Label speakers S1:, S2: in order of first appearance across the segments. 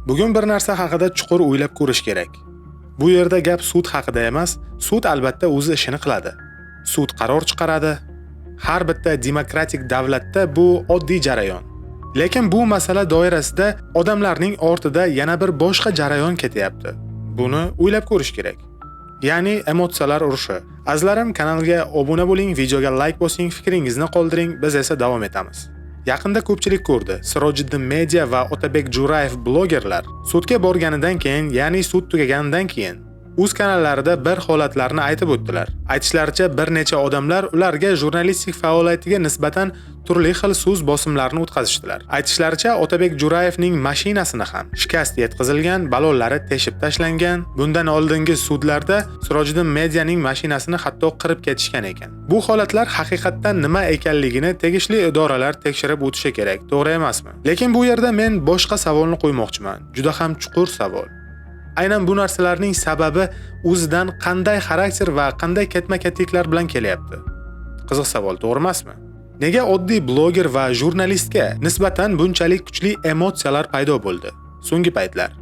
S1: Bugun bir narsa haqida chuqur o'ylab ko'rish kerak. Bu yerda gap sud haqida emas, sud albatta o'z ishini qiladi. Sud qaror chiqaradi. Har bitta demokratik davlatda bu oddiy jarayon. Lekin bu masala doirasida odamlarning ortida yana bir boshqa jarayon ketyapti. Buni o'ylab ko'rish kerak. Ya'ni emotsiyalar urushi. Azizlarim, kanalga obuna bo'ling, videoga like bosing, fikringizni qoldiring, biz esa davom etamiz. Yaqinda ko'pchilik ko'rdi. Sirojiddin Media va Otabek Jo'rayev blogerlar sudga borganidan keyin, ya'ni sud tugaganidan keyin o'z kanallarida bir holatlarni aytib o'tdilar. Aytishlaricha bir necha odamlar ularga jurnalistik faoliyatiga nisbatan turli xil so'z bosimlarini o'tkazishdilar. Aytishlaricha Otabek Jo'rayevning mashinasini ham shikast yetkazilgan, ballonlari teshib tashlangan. Bundan oldingi sudlarda Sirojiddin Medianing mashinasini hatto qirib ketishgan ekan. Bu holatlar haqiqatdan nima ekanligini tegishli idoralar tekshirib o'tishi kerak, to'g'ri emasmi? Lekin bu yerda men boshqa savolni qo'ymoqchiman. Juda ham chuqur savol. Aynan bu narsalarning sababi o'zidan qanday xarakter va qanday ketma-ketliklar bilan kelyapti? Qiziq savol, to'g'ri emasmi? Nega oddiy bloger va jurnalistga nisbatan bunchalik kuchli emotsiyalar paydo bo'ldi so'nggi paytlar?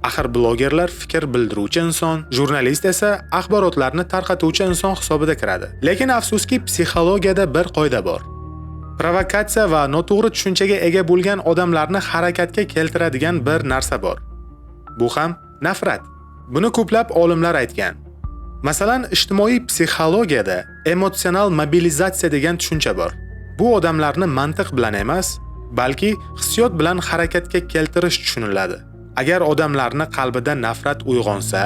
S1: Axir blogerlar fikr bildiruvchi inson, jurnalist esa axborotlarni tarqatuvchi inson hisobiga kiradi. Lekin afsuski psixologiyada bir qoida bor. Provokatsiya va noto'g'ri tushunchaga ega bo'lgan odamlarni harakatga keltiradigan bir narsa bor. Bu ham nafrat. Buni ko'plab olimlar aytgan. Masalan, ijtimoiy psixologiyada emotsional mobilizatsiya degan tushuncha bor. Bu odamlarni mantiq bilan emas, balki hissiyot bilan harakatga keltirish tushuniladi. Agar odamlarning qalbida nafrat uyg'onsa,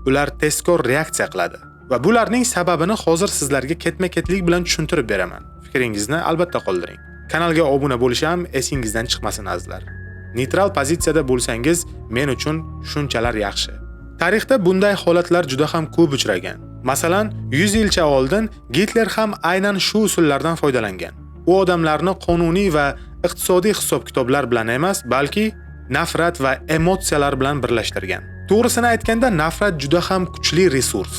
S1: ular tezkor reaksiya qiladi. Va bularning sababini hozir sizlarga ketma-ketlik bilan tushuntirib beraman. Fikringizni albatta qoldiring. Kanalga obuna bo'lish ham esingizdan chiqmasin azizlar. Neytral pozitsiyada bo'lsangiz, men uchun shunchalar yaxshi. Tarixda bunday holatlar juda ham ko'p uchragan. Masalan, 100 yilcha oldin Gitler ham aynan shu usullardan foydalangan. U odamlarni qonuniy va iqtisodiy hisob-kitoblar bilan emas, balki nafrat va emotsiyalar bilan birlashtirgan. To'g'risini aytganda, nafrat juda ham kuchli resurs.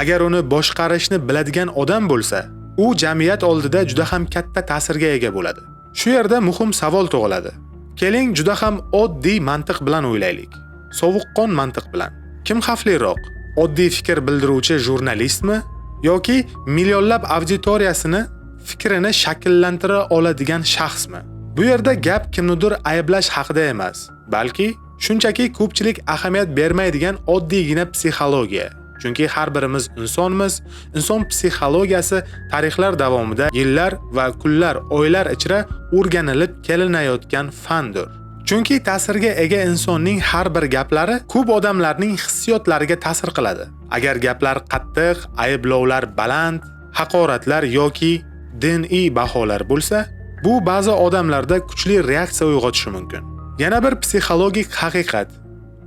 S1: Agar uni boshqarishni biladigan odam bo'lsa, u jamiyat oldida juda ham katta ta'sirga ega bo'ladi. Shu yerda muhim savol tug'iladi. Keling, juda ham oddiy mantiq bilan o'ylaylik. Sovuqqon mantiq bilan. Kim xavfliroq? Oddiy fikr bildiruvchi jurnalistmi yoki millionlab auditoriyasini fikrini shakllantira oladigan shaxsmi? Bu yerda gap kimnidir ayblash haqida emas, balki shunchaki ko'pchilik ahamiyat bermaydigan oddiygina psixologiya. Chunki har birimiz insonmiz. Inson psixologiyasi tarixlar davomida yillar va kunlar, oylar ichra o'rganilib kelinayotgan fandir. Chunki ta'sirga ega insonning har bir gaplari ko'p odamlarning hissiyotlariga ta'sir qiladi. Agar gaplar qattiq, ayblovlar baland, haqoratlar yoki diniy baholar bo'lsa, bu ba'zi odamlarda kuchli reaksiya uyg'otishi mumkin. Yana bir psixologik haqiqat.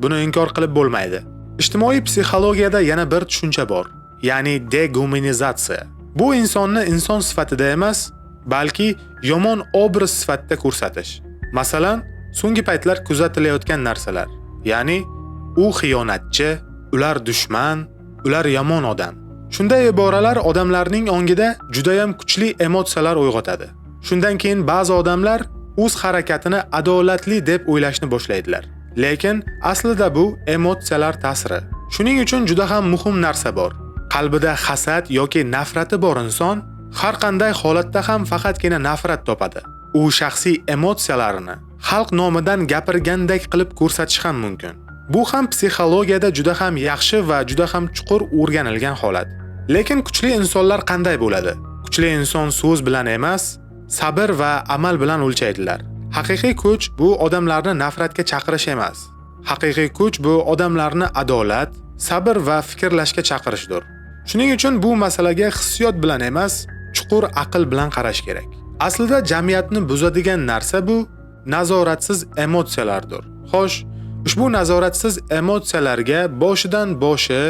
S1: Buni inkor qilib bo'lmaydi. Ijtimoiy psixologiyada yana bir tushuncha bor, ya'ni dehumanizatsiya. Bu insonni inson sifatida emas, balki yomon obraz sifatida ko'rsatish. Masalan, so'nggi paytlar kuzatilayotgan narsalar, ya'ni u xiyonatchi, ular dushman, ular yomon odam. Shunday iboralar odamlarning ongida juda ham kuchli emotsiyalar uyg'otadi. Shundan keyin ba'zi odamlar o'z harakatini adolatli deb o'ylashni boshlaydilar. Lekin aslida bu emotsiyalar ta'siri. Shuning uchun juda ham muhim narsa bor. Qalbida hasad yoki nafrati bor inson har qanday holatda ham faqatgina nafrat topadi. U shaxsiy emotsiyalarini xalq nomidan gapirgandek qilib ko'rsatish ham mumkin. Bu ham psixologiyada juda ham yaxshi va juda ham chuqur o'rganilgan holat. Lekin kuchli insonlar qanday bo'ladi? Kuchli inson so'z bilan emas, sabr va amal bilan o'lchaydilar. Haqiqiy kuch bu odamlarni nafratga chaqirish emas. Haqiqiy kuch bu odamlarni adolat, sabr va fikrlashga chaqirishdir. Shuning uchun bu masalaga hissiyot bilan emas, chuqur aql bilan qarash kerak. Aslida jamiyatni buzadigan narsa bu nazoratsiz emotsiyalardir. Xo'sh, ushbu nazoratsiz emotsiyalarga boshidan boshi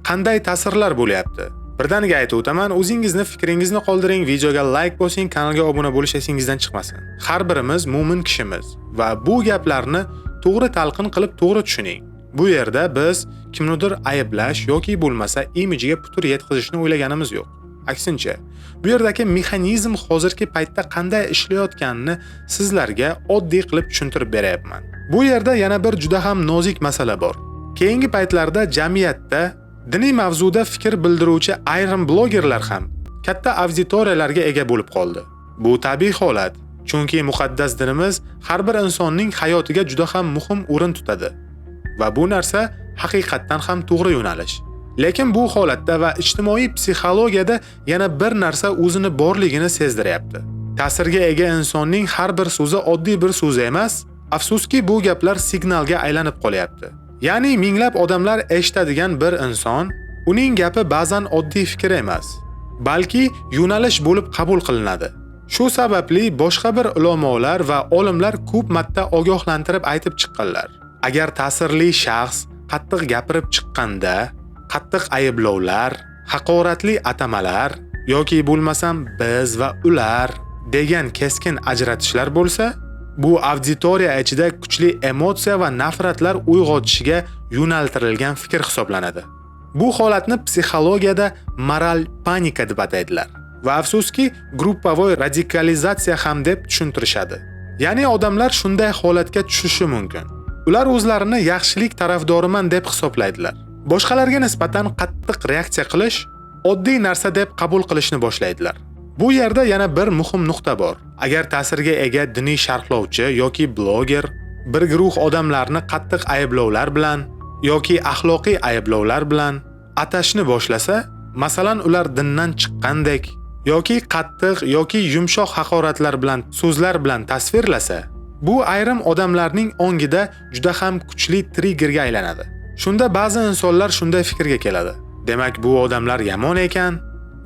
S1: qanday ta'sirlar bo'lyapti? Birdaniga aytib o'taman, o'zingizni fikringizni qoldiring, videoga like bosing, kanalga obuna bo'lish esingizdan chiqmasin. Har birimiz mu'min kishimiz va bu gaplarni to'g'ri talqin qilib to'g'ri tushuning. Bu yerda biz kimnidir ayblash yoki bo'lmasa imijiga putur yetkazishni o'ylaganimiz yo'q. Aksincha, bu yerdagi mexanizm hozirgi paytda qanday ishlayotganini sizlarga oddiy qilib tushuntirib beryapman. Bu yerda yana bir juda ham nozik masala bor. Keyingi paytlarda jamiyatda diniy mavzuda fikr bildiruvchi ayrim blogerlar ham katta auditoriyalarga ega bo'lib qoldi. Bu tabiiy holat, chunki muqaddas dinimiz har bir insonning hayotiga juda ham muhim o'rin tutadi va bu narsa haqiqatdan ham to'g'ri yo'nalish. Lekin bu holatda va ijtimoiy psixologiyada yana bir narsa o'zini borligini sezdiryapti. Ta'sirga ega insonning har bir so'zi oddiy bir so'z emas, afsuski bu gaplar signalga aylanib qolyapti. Ya'ni minglab odamlar eshitadigan bir inson, uning gapi ba'zan oddiy fikr emas, balki yo'nalish bo'lib qabul qilinadi. Shu sababli boshqa bir ulamolar va olimlar ko'p marta ogohlantirib aytib chiqqanlar. Agar ta'sirli shaxs qattiq gapirib chiqqanda, qattiq ayblovlar, haqoratli atamalar yoki bo'lmasam biz va ular degan keskin ajratishlar bo'lsa, bu auditoriya ichida kuchli emotsiya va nafratlar uyg'otishiga yo'naltirilgan fikr hisoblanadi. Bu holatni psixologiyada moral panika deb ataydilar. Va afsuski, gruppavoy radikalizatsiya ham deb tushuntirishadi. Ya'ni odamlar shunday holatga tushishi mumkin. Ular o'zlarini yaxshilik tarafdoriman deb hisoblaydilar. Boshqalarga nisbatan qattiq reaksiya qilish oddiy narsa deb qabul qilishni boshlaydilar. Bu yerda yana bir muhim nuqta bor. Agar ta'sirga ega diniy sharhlovchi yoki bloger bir guruh odamlarni qattiq ayblovlar bilan yoki axloqiy ayblovlar bilan atashni boshlasa, masalan ular dindan chiqqandek yoki qattiq yoki yumshoq haqoratlar bilan so'zlar bilan tasvirlasa, bu ayrim odamlarning ongida juda ham kuchli triggerga aylanadi. Shunda ba'zi insonlar shunday fikrga keladi. Demak, bu odamlar yomon ekan,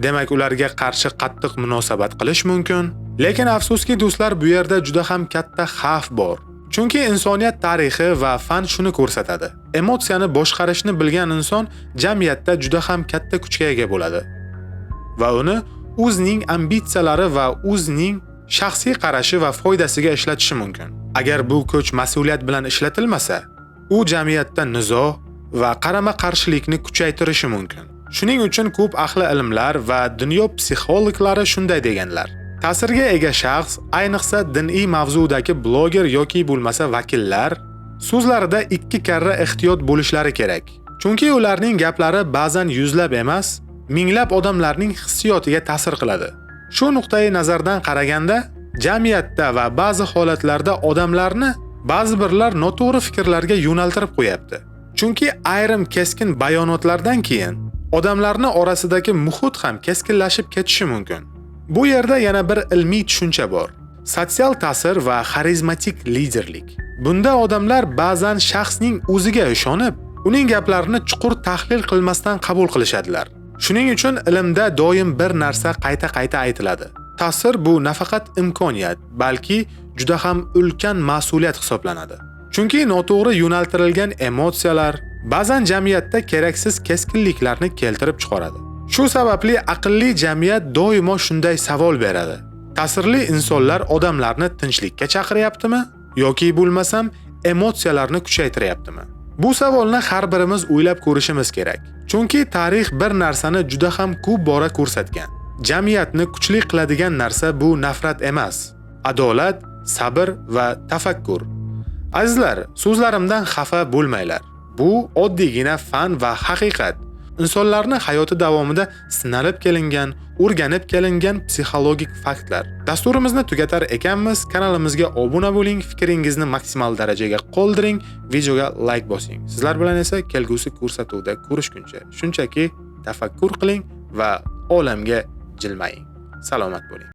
S1: demak ularga qarshi qattiq munosabat qilish mumkin. Lekin afsuski do'stlar, bu yerda juda ham katta xavf bor. Chunki insoniyat tarixi va fan shuni ko'rsatadi. Emotsiyani boshqarishni bilgan inson jamiyatda juda ham katta kuchga ega bo'ladi. Va uni o'zining ambitsiyalari va o'zining shaxsiy qarashi va foydasiga ishlatishi mumkin. Agar bu kuch mas'uliyat bilan ishlatilmasa, u jamiyatda nizo va qarama-qarshilikni kuchaytirishi mumkin. Shuning uchun ko'p ahli ilmlar va dunyo psixologlari shunday deganlar. Ta'sirga ega shaxs, ayniqsa diniy mavzudagi bloger yoki bo'lmasa vakillar, so'zlarida 2 karra ehtiyot bo'lishlari kerak. Chunki ularning gaplari ba'zan yuzlab emas, minglab odamlarning hissiyotiga ta'sir qiladi. Shu nuqtai nazardan qaraganda, jamiyatda va ba'zi holatlarda odamlarni ba'zi birlar noto'g'ri fikrlarga yo'naltirib qo'yapti. Chunki ayrim keskin bayonotlardan keyin odamlarning orasidagi muhit ham keskinlashib ketishi mumkin. Bu yerda yana bir ilmiy tushuncha bor. Sotsial ta'sir va xarizmatik liderlik. Bunda odamlar ba'zan shaxsning o'ziga ishonib, uning gaplarini chuqur tahlil qilmasdan qabul qilishadilar. Shuning uchun ilmda doim bir narsa qayta-qayta aytiladi. Ta'sir bu nafaqat imkoniyat, balki juda ham ulkan mas'uliyat hisoblanadi. Chunki noto'g'ri yo'naltirilgan emotsiyalar ba'zan jamiyatda keraksiz keskinliklarni keltirib chiqaradi. Shu sababli aqlli jamiyat doimo shunday savol beradi. Ta'sirli insonlar odamlarni tinchlikka chaqiryaptimi yoki bo'lmasam emotsiyalarni kuchaytiryaptimi? Bu savolni har birimiz o'ylab ko'rishimiz kerak. Chunki tarix bir narsani juda ham ko'p bora ko'rsatgan. Jamiyatni kuchli qiladigan narsa bu nafrat emas, adolat, sabr va tafakkur. Azizlar, so'zlarimdan xafa bo'lmanglar. Bu oddiygina fan va haqiqat. Insonlarning hayoti davomida sinalib kelingan, o'rganib kelingan psixologik faktlar. Dasturimizni tugatar ekanmiz, kanalimizga obuna bo'ling, fikringizni maksimal darajaga qoldiring, videoga like bosing. Sizlar bilan esa kelgusi ko'rsatuvda ko'rishguncha, shunchaki tafakkur qiling va olamga jilmaying. Salomat bo'ling.